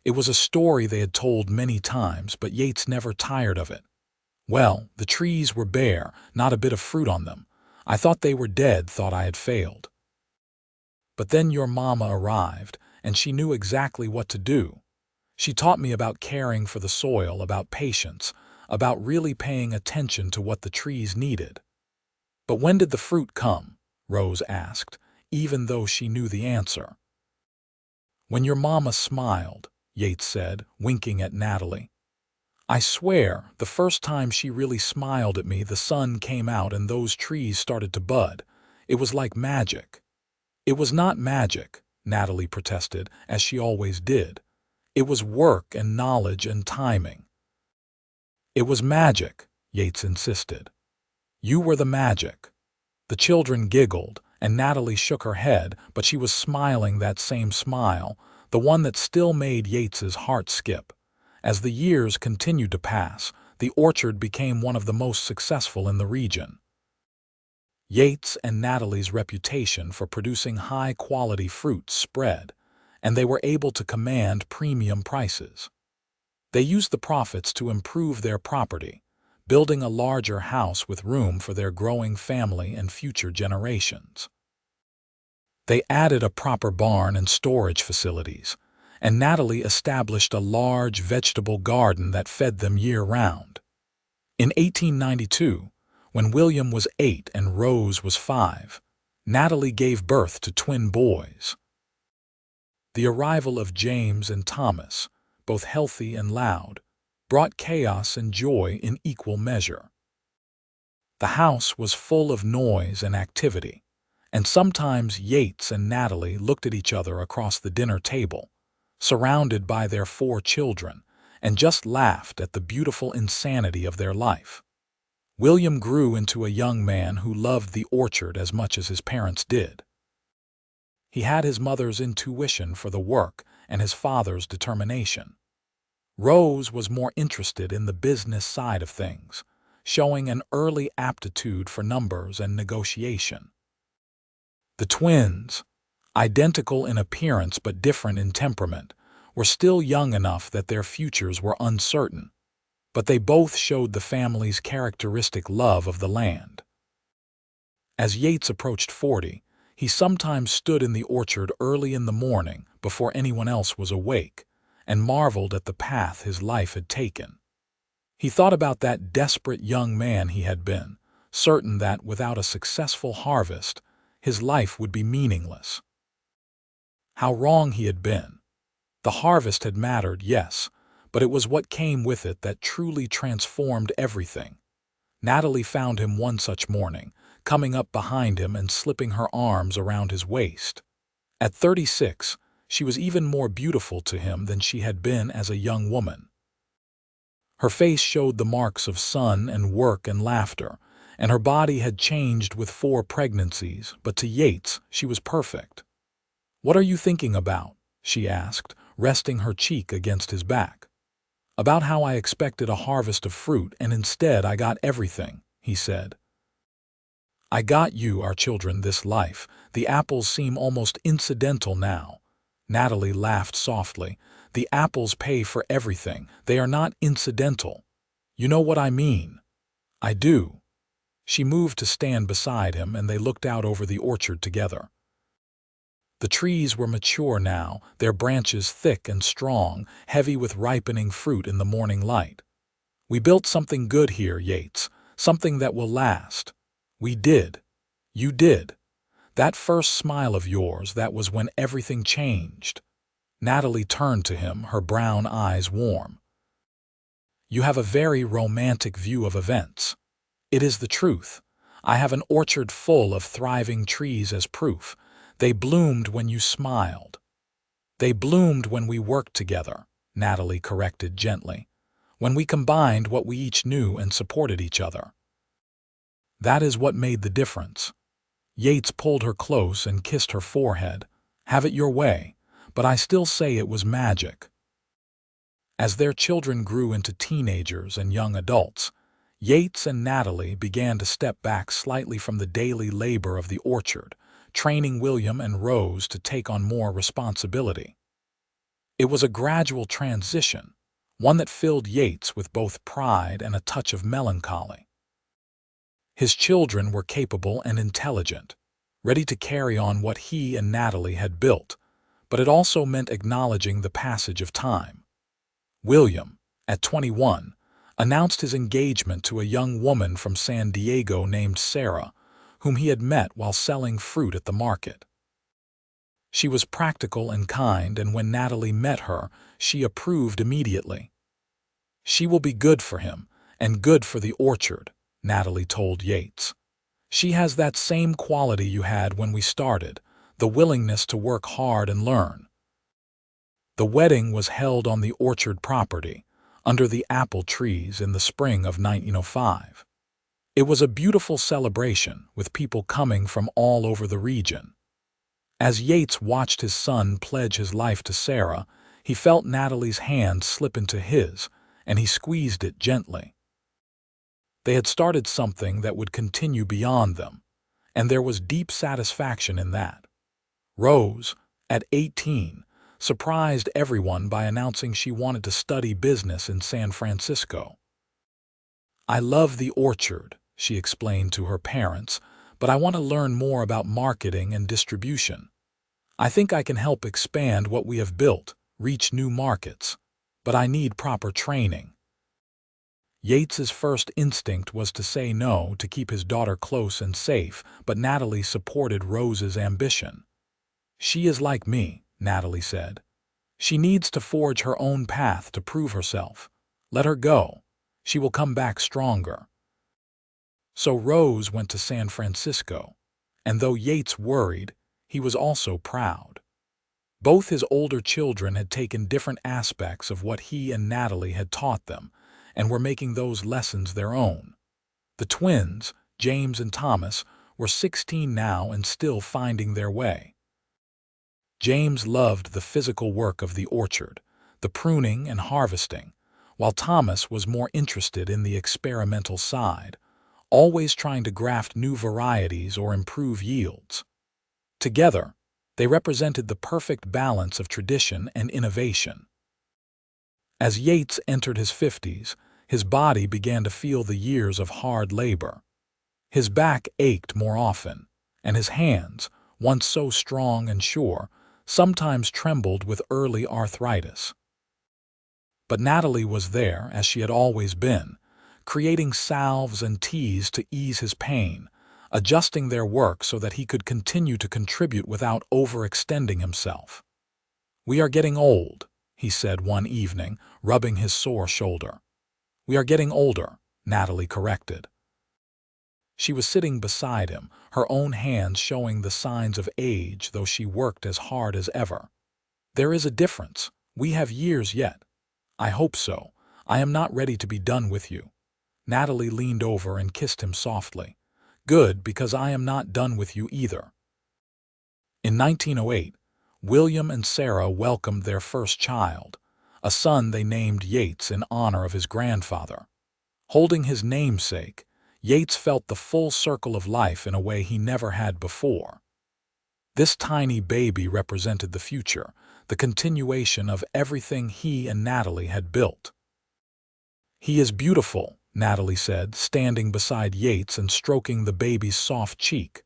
It was a story they had told many times, but Yates never tired of it. "Well, the trees were bare, not a bit of fruit on them. I thought they were dead, thought I had failed. But then your Mama arrived, and she knew exactly what to do. She taught me about caring for the soil, about patience, about really paying attention to what the trees needed." "But when did the fruit come?" Rose asked, even though she knew the answer. "When your Mama smiled," Yates said, winking at Natalie. "I swear, the first time she really smiled at me, the sun came out and those trees started to bud. It was like magic." "It was not magic," Natalie protested, as she always did. "It was work and knowledge and timing." "It was magic," Yates insisted. "You were the magic." The children giggled, and Natalie shook her head, but she was smiling that same smile, the one that still made Yates's heart skip. As the years continued to pass, the orchard became one of the most successful in the region. Yates and Natalie's reputation for producing high-quality fruit spread, and they were able to command premium prices. They used the profits to improve their property, building a larger house with room for their growing family and future generations. They added a proper barn and storage facilities, and Natalie established a large vegetable garden that fed them year-round. In 1892, when William was 8 and Rose was 5, Natalie gave birth to twin boys. The arrival of James and Thomas, both healthy and loud, brought chaos and joy in equal measure. The house was full of noise and activity, and sometimes Yates and Natalie looked at each other across the dinner table, surrounded by their 4 children, and just laughed at the beautiful insanity of their life. William grew into a young man who loved the orchard as much as his parents did. He had his mother's intuition for the work and his father's determination. Rose was more interested in the business side of things, showing an early aptitude for numbers and negotiation. The twins, identical in appearance but different in temperament, were still young enough that their futures were uncertain, but they both showed the family's characteristic love of the land. As Yates approached 40, he sometimes stood in the orchard early in the morning before anyone else was awake, and marveled at the path his life had taken. He thought about that desperate young man he had been, certain that without a successful harvest, his life would be meaningless. How wrong he had been. The harvest had mattered, yes, but it was what came with it that truly transformed everything. Natalie found him one such morning, coming up behind him and slipping her arms around his waist. At 36, she was even more beautiful to him than she had been as a young woman. Her face showed the marks of sun and work and laughter, and her body had changed with 4 pregnancies, but to Yates she was perfect. "What are you thinking about?" she asked, resting her cheek against his back. "About how I expected a harvest of fruit and instead I got everything," he said. "I got you, our children, this life. The apples seem almost incidental now." Natalie laughed softly. "The apples pay for everything. They are not incidental. You know what I mean." "I do." She moved to stand beside him and they looked out over the orchard together. The trees were mature now, their branches thick and strong, heavy with ripening fruit in the morning light. "We built something good here, Yates, something that will last." "We did. You did. That first smile of yours, that was when everything changed." Natalie turned to him, her brown eyes warm. "You have a very romantic view of events." "It is the truth. I have an orchard full of thriving trees as proof. They bloomed when you smiled." "They bloomed when we worked together," Natalie corrected gently. "When we combined what we each knew and supported each other. That is what made the difference." Yates pulled her close and kissed her forehead. "Have it your way, but I still say it was magic." As their children grew into teenagers and young adults, Yates and Natalie began to step back slightly from the daily labor of the orchard, training William and Rose to take on more responsibility. It was a gradual transition, one that filled Yates with both pride and a touch of melancholy. His children were capable and intelligent, ready to carry on what he and Natalie had built, but it also meant acknowledging the passage of time. William, at 21, announced his engagement to a young woman from San Diego named Sarah, whom he had met while selling fruit at the market. She was practical and kind, and when Natalie met her, she approved immediately. "She will be good for him, and good for the orchard," Natalie told Yates. "She has that same quality you had when we started, the willingness to work hard and learn." The wedding was held on the orchard property, under the apple trees in the spring of 1905. It was a beautiful celebration, with people coming from all over the region. As Yates watched his son pledge his life to Sarah, he felt Natalie's hand slip into his, and he squeezed it gently. They had started something that would continue beyond them, and there was deep satisfaction in that. Rose, at 18, surprised everyone by announcing she wanted to study business in San Francisco. "I love the orchard," she explained to her parents, "but I want to learn more about marketing and distribution. I think I can help expand what we have built, reach new markets, but I need proper training." Yates's first instinct was to say no, to keep his daughter close and safe, but Natalie supported Rose's ambition. "She is like me," Natalie said. "She needs to forge her own path to prove herself. Let her go. She will come back stronger." So Rose went to San Francisco, and though Yates worried, he was also proud. Both his older children had taken different aspects of what he and Natalie had taught them, and were making those lessons their own. The twins, James and Thomas, were 16 now and still finding their way. James loved the physical work of the orchard, the pruning and harvesting, while Thomas was more interested in the experimental side, always trying to graft new varieties or improve yields. Together, they represented the perfect balance of tradition and innovation. As Yates entered his 50s, his body began to feel the years of hard labor. His back ached more often, and his hands, once so strong and sure, sometimes trembled with early arthritis. But Natalie was there, as she had always been, creating salves and teas to ease his pain, adjusting their work so that he could continue to contribute without overextending himself. "We are getting old," he said one evening, rubbing his sore shoulder. "We are getting older," Natalie corrected. She was sitting beside him, her own hands showing the signs of age, though she worked as hard as ever. "There is a difference. We have years yet." "I hope so. I am not ready to be done with you." Natalie leaned over and kissed him softly. "Good, because I am not done with you either." In 1908, William and Sarah welcomed their first child, a son they named Yates in honor of his grandfather. Holding his namesake, Yates felt the full circle of life in a way he never had before. This tiny baby represented the future, the continuation of everything he and Natalie had built. "He is beautiful," Natalie said, standing beside Yates and stroking the baby's soft cheek.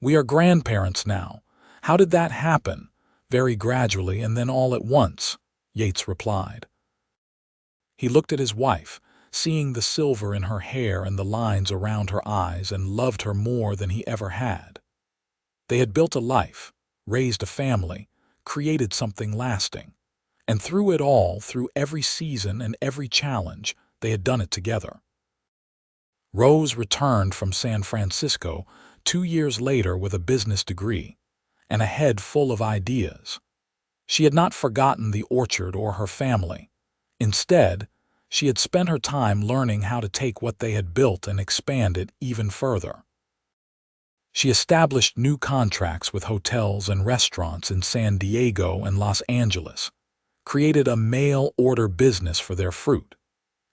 "We are grandparents now. How did that happen?" "Very gradually and then all at once," Yates replied. He looked at his wife, seeing the silver in her hair and the lines around her eyes, and loved her more than he ever had. They had built a life, raised a family, created something lasting. And through it all, through every season and every challenge, they had done it together. Rose returned from San Francisco 2 years later with a business degree and a head full of ideas. She had not forgotten the orchard or her family. Instead, she had spent her time learning how to take what they had built and expand it even further. She established new contracts with hotels and restaurants in San Diego and Los Angeles, created a mail-order business for their fruit,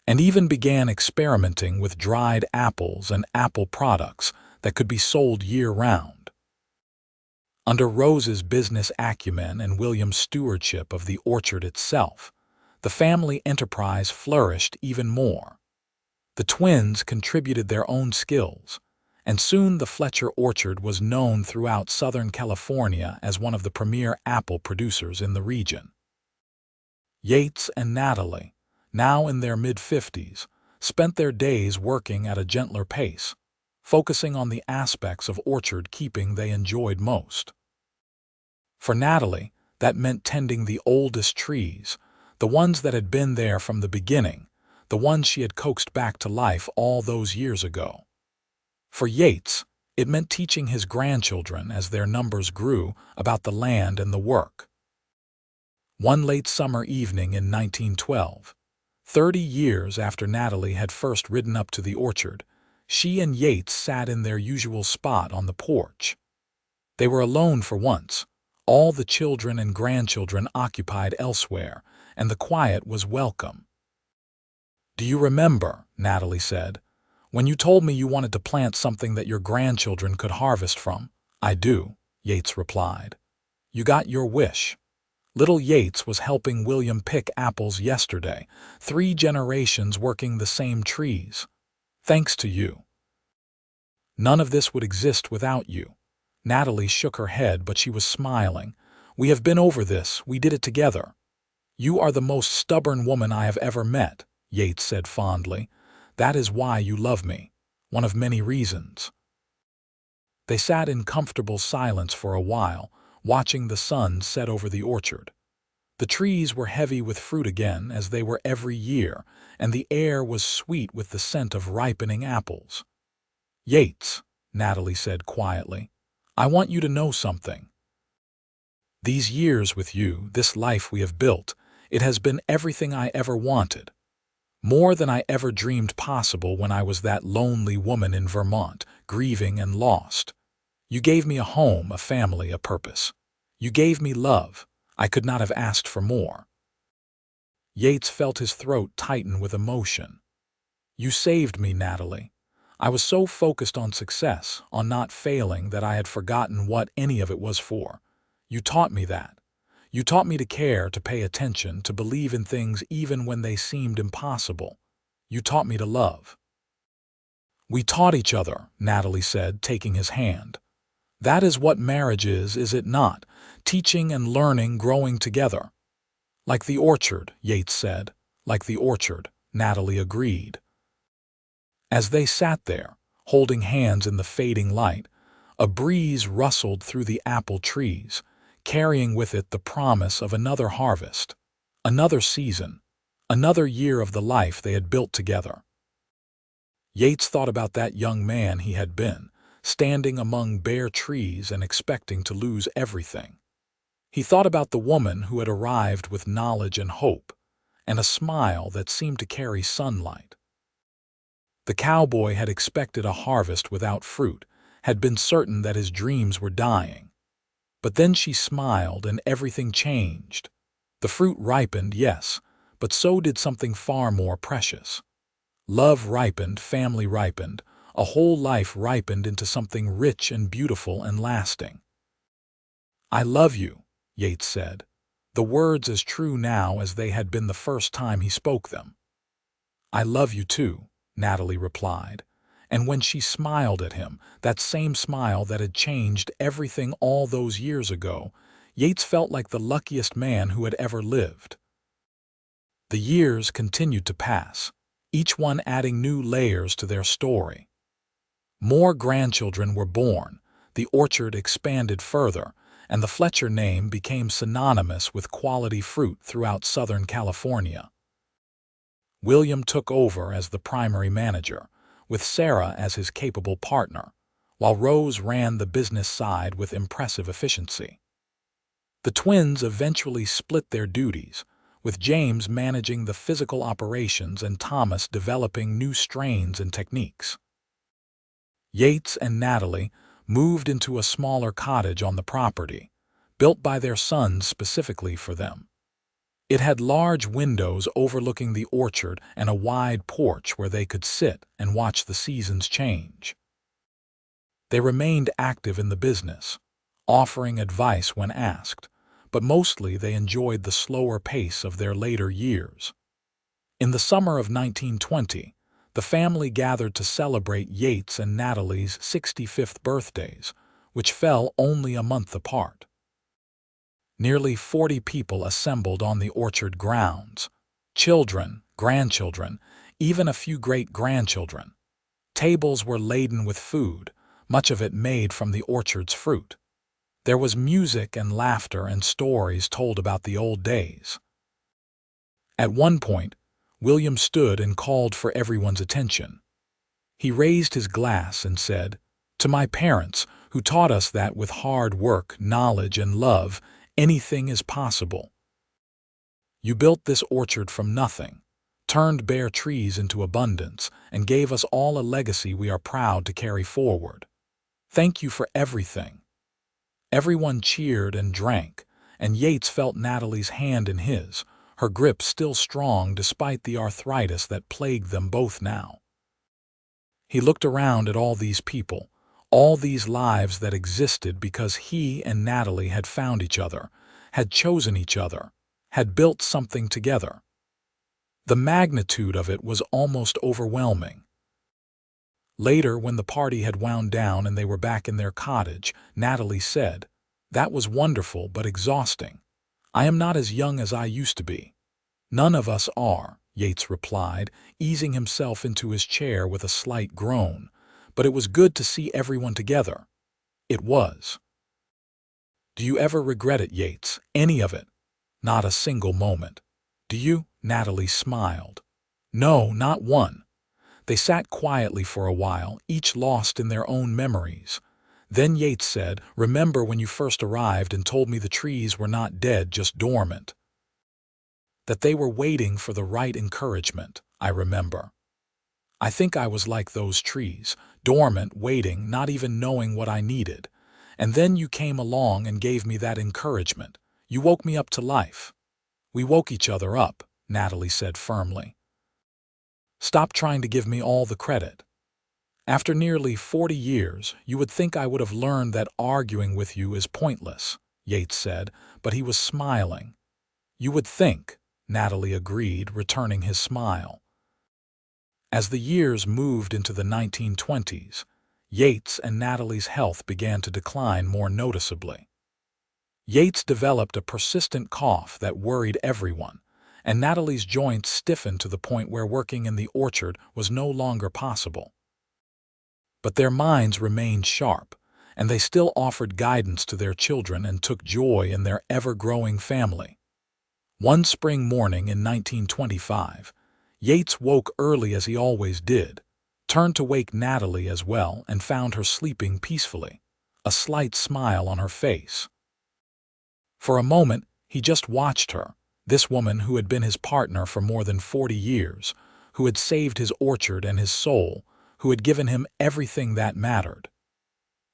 and even began experimenting with dried apples and apple products that could be sold year-round. Under Rose's business acumen and William's stewardship of the orchard itself, the family enterprise flourished even more. The twins contributed their own skills, and soon the Fletcher orchard was known throughout Southern California as one of the premier apple producers in the region. Yates and Natalie, now in their mid-50s, spent their days working at a gentler pace, focusing on the aspects of orchard keeping they enjoyed most. For Natalie, that meant tending the oldest trees, the ones that had been there from the beginning, the ones she had coaxed back to life all those years ago. For Yates, it meant teaching his grandchildren, as their numbers grew, about the land and the work. One late summer evening in 1912, 30 years after Natalie had first ridden up to the orchard, she and Yates sat in their usual spot on the porch. They were alone for once, all the children and grandchildren occupied elsewhere, and the quiet was welcome. "Do you remember," Natalie said, "when you told me you wanted to plant something that your grandchildren could harvest from?" "I do," Yates replied. "You got your wish." Little Yates was helping William pick apples yesterday, 3 generations working the same trees. "Thanks to you. None of this would exist without you." Natalie shook her head, but she was smiling. "We have been over this, we did it together." "You are the most stubborn woman I have ever met," Yates said fondly. "That is why you love me. One of many reasons." They sat in comfortable silence for a while, watching the sun set over the orchard. The trees were heavy with fruit again, as they were every year, and the air was sweet with the scent of ripening apples. "Yates," Natalie said quietly, "I want you to know something. These years with you, this life we have built, it has been everything I ever wanted. More than I ever dreamed possible when I was that lonely woman in Vermont, grieving and lost. You gave me a home, a family, a purpose. You gave me love. I could not have asked for more." Yates felt his throat tighten with emotion. "You saved me, Natalie. I was so focused on success, on not failing, that I had forgotten what any of it was for. You taught me that. You taught me to care, to pay attention, to believe in things even when they seemed impossible. You taught me to love." "We taught each other," Natalie said, taking his hand. "That is what marriage is it not? Teaching and learning, growing together." "Like the orchard," Yates said. "Like the orchard," Natalie agreed. As they sat there, holding hands in the fading light, a breeze rustled through the apple trees, carrying with it the promise of another harvest, another season, another year of the life they had built together. Yates thought about that young man he had been, standing among bare trees and expecting to lose everything. He thought about the woman who had arrived with knowledge and hope, and a smile that seemed to carry sunlight. The cowboy had expected a harvest without fruit, had been certain that his dreams were dying. But then she smiled and everything changed. The fruit ripened, yes, but so did something far more precious. Love ripened, family ripened, a whole life ripened into something rich and beautiful and lasting. "I love you," Yates said, the words as true now as they had been the first time he spoke them. "I love you too," Natalie replied, and when she smiled at him, that same smile that had changed everything all those years ago, Yates felt like the luckiest man who had ever lived. The years continued to pass, each one adding new layers to their story. More grandchildren were born, the orchard expanded further, and the Fletcher name became synonymous with quality fruit throughout Southern California. William took over as the primary manager, with Sarah as his capable partner, while Rose ran the business side with impressive efficiency. The twins eventually split their duties, with James managing the physical operations and Thomas developing new strains and techniques. Yates and Natalie moved into a smaller cottage on the property, built by their sons specifically for them. It had large windows overlooking the orchard and a wide porch where they could sit and watch the seasons change. They remained active in the business, offering advice when asked, but mostly they enjoyed the slower pace of their later years. In the summer of 1920, the family gathered to celebrate Yates and Natalie's 65th birthdays, which fell only a month apart. Nearly 40 people assembled on the orchard grounds. Children, grandchildren, even a few great-grandchildren. Tables were laden with food, much of it made from the orchard's fruit. There was music and laughter and stories told about the old days. At one point, William stood and called for everyone's attention. He raised his glass and said, "To my parents, who taught us that with hard work, knowledge, and love, anything is possible. You built this orchard from nothing, turned bare trees into abundance, and gave us all a legacy we are proud to carry forward. Thank you for everything." Everyone cheered and drank, and Yates felt Natalie's hand in his, her grip still strong despite the arthritis that plagued them both now. He looked around at all these people, all these lives that existed because he and Natalie had found each other, had chosen each other, had built something together. The magnitude of it was almost overwhelming. Later, when the party had wound down and they were back in their cottage, Natalie said, "That was wonderful but exhausting. I am not as young as I used to be." "None of us are," Yates replied, easing himself into his chair with a slight groan. "But it was good to see everyone together." It was. "Do you ever regret it, Yates? Any of it?" "Not a single moment." "Do you?" Natalie smiled. "No, not one." They sat quietly for a while, each lost in their own memories. Then Yates said, "Remember when you first arrived and told me the trees were not dead, just dormant? That they were waiting for the right encouragement, I remember. I think I was like those trees, dormant, waiting, not even knowing what I needed. And then you came along and gave me that encouragement. You woke me up to life." "We woke each other up," Natalie said firmly. "Stop trying to give me all the credit. After nearly 40 years, you would think I would have learned that arguing with you is pointless," Yates said, but he was smiling. "You would think," Natalie agreed, returning his smile. As the years moved into the 1920s, Yates and Natalie's health began to decline more noticeably. Yates developed a persistent cough that worried everyone, and Natalie's joints stiffened to the point where working in the orchard was no longer possible. But their minds remained sharp, and they still offered guidance to their children and took joy in their ever-growing family. One spring morning in 1925, Yates woke early as he always did, turned to wake Natalie as well and found her sleeping peacefully, a slight smile on her face. For a moment, he just watched her, this woman who had been his partner for more than 40 years, who had saved his orchard and his soul, who had given him everything that mattered.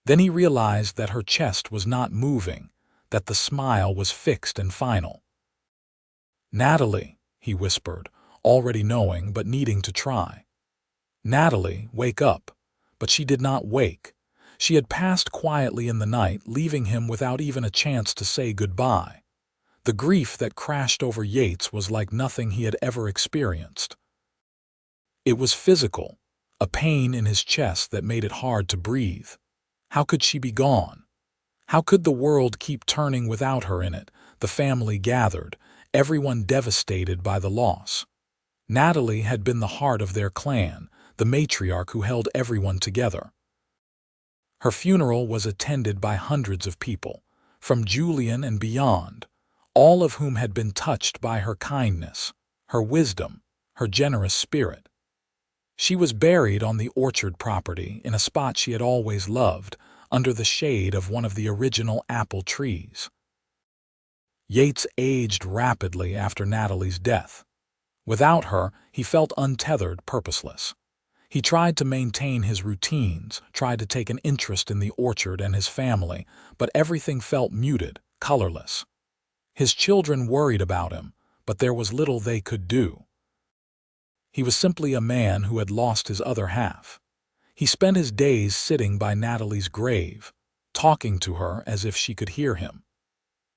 Then he realized that her chest was not moving, that the smile was fixed and final. "Natalie," he whispered, already knowing but needing to try. "Natalie, wake up." But she did not wake. She had passed quietly in the night, leaving him without even a chance to say goodbye. The grief that crashed over Yates was like nothing he had ever experienced. It was physical, a pain in his chest that made it hard to breathe. How could she be gone? How could the world keep turning without her in it? The family gathered, everyone devastated by the loss. Natalie had been the heart of their clan, the matriarch who held everyone together. Her funeral was attended by hundreds of people, from Julian and beyond, all of whom had been touched by her kindness, her wisdom, her generous spirit. She was buried on the orchard property in a spot she had always loved, under the shade of one of the original apple trees. Yates aged rapidly after Natalie's death. Without her, he felt untethered, purposeless. He tried to maintain his routines, tried to take an interest in the orchard and his family, but everything felt muted, colorless. His children worried about him, but there was little they could do. He was simply a man who had lost his other half. He spent his days sitting by Natalie's grave, talking to her as if she could hear him.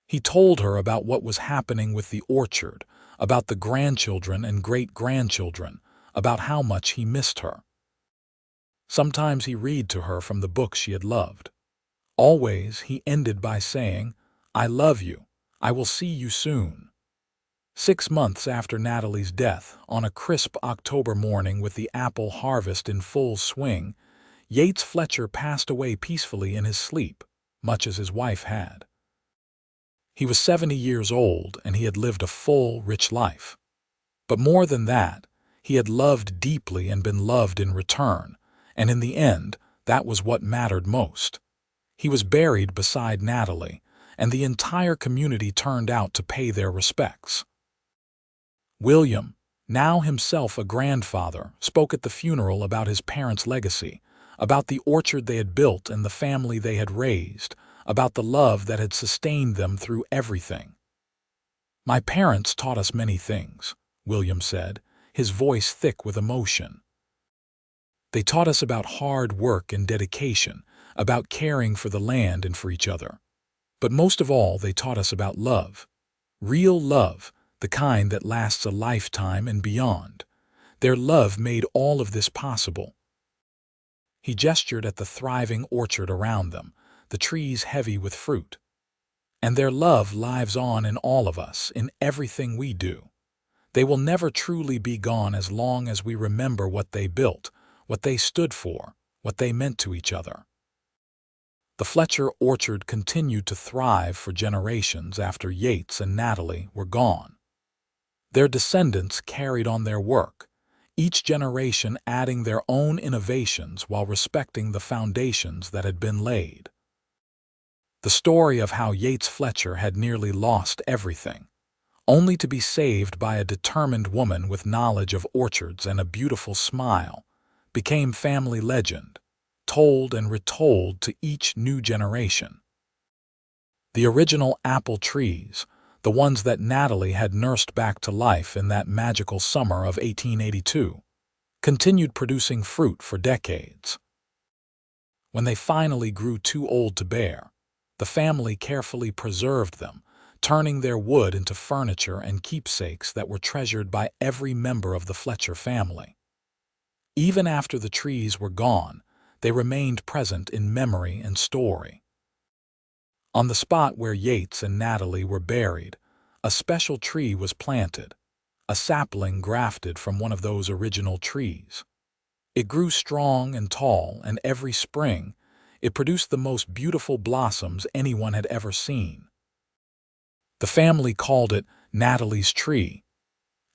He told her about what was happening with the orchard, about the grandchildren and great-grandchildren, about how much he missed her. Sometimes he read to her from the books she had loved. Always he ended by saying, "I love you. I will see you soon." 6 months after Natalie's death, on a crisp October morning with the apple harvest in full swing, Yates Fletcher passed away peacefully in his sleep, much as his wife had. He was 70 years old, and he had lived a full, rich life. But more than that, he had loved deeply and been loved in return, and in the end, that was what mattered most. He was buried beside Natalie, and the entire community turned out to pay their respects. William, now himself a grandfather, spoke at the funeral about his parents' legacy, about the orchard they had built and the family they had raised, about the love that had sustained them through everything. "My parents taught us many things," William said, his voice thick with emotion. "They taught us about hard work and dedication, about caring for the land and for each other. But most of all, they taught us about love. Real love, the kind that lasts a lifetime and beyond. Their love made all of this possible." He gestured at the thriving orchard around them, the trees heavy with fruit. "And their love lives on in all of us, in everything we do. They will never truly be gone as long as we remember what they built, what they stood for, what they meant to each other." The Fletcher orchard continued to thrive for generations after Yates and Natalie were gone. Their descendants carried on their work, each generation adding their own innovations while respecting the foundations that had been laid. The story of how Yates Fletcher had nearly lost everything, only to be saved by a determined woman with knowledge of orchards and a beautiful smile, became family legend, told and retold to each new generation. The original apple trees, the ones that Natalie had nursed back to life in that magical summer of 1882, continued producing fruit for decades. When they finally grew too old to bear, the family carefully preserved them, turning their wood into furniture and keepsakes that were treasured by every member of the Fletcher family. Even after the trees were gone, they remained present in memory and story. On the spot where Yates and Natalie were buried, a special tree was planted, a sapling grafted from one of those original trees. It grew strong and tall, and every spring, it produced the most beautiful blossoms anyone had ever seen. The family called it Natalie's tree,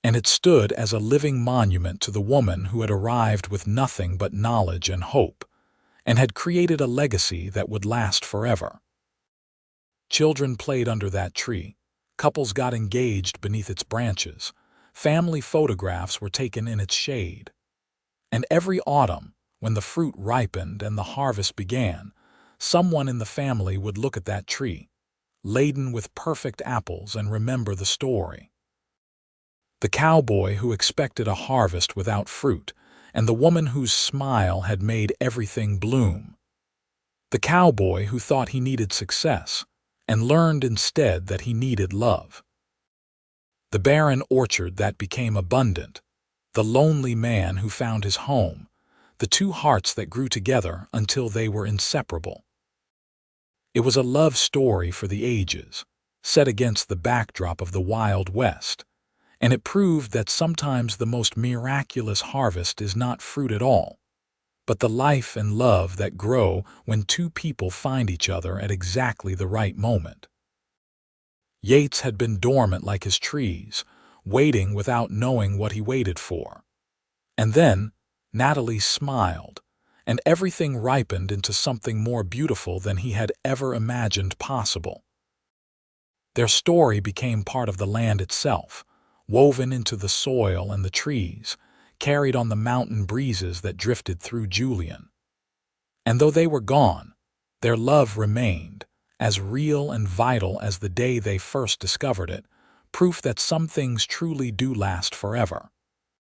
and it stood as a living monument to the woman who had arrived with nothing but knowledge and hope, and had created a legacy that would last forever. Children played under that tree, couples got engaged beneath its branches, family photographs were taken in its shade. And every autumn, when the fruit ripened and the harvest began, someone in the family would look at that tree, laden with perfect apples, and remember the story. The cowboy who expected a harvest without fruit, and the woman whose smile had made everything bloom. The cowboy who thought he needed success, and learned instead that he needed love. The barren orchard that became abundant, the lonely man who found his home, the two hearts that grew together until they were inseparable. It was a love story for the ages, set against the backdrop of the Wild West, and it proved that sometimes the most miraculous harvest is not fruit at all, but the life and love that grow when two people find each other at exactly the right moment. Yates had been dormant like his trees, waiting without knowing what he waited for. And then Natalie smiled, and everything ripened into something more beautiful than he had ever imagined possible. Their story became part of the land itself, woven into the soil and the trees, carried on the mountain breezes that drifted through Julian. And though they were gone, their love remained, as real and vital as the day they first discovered it, proof that some things truly do last forever.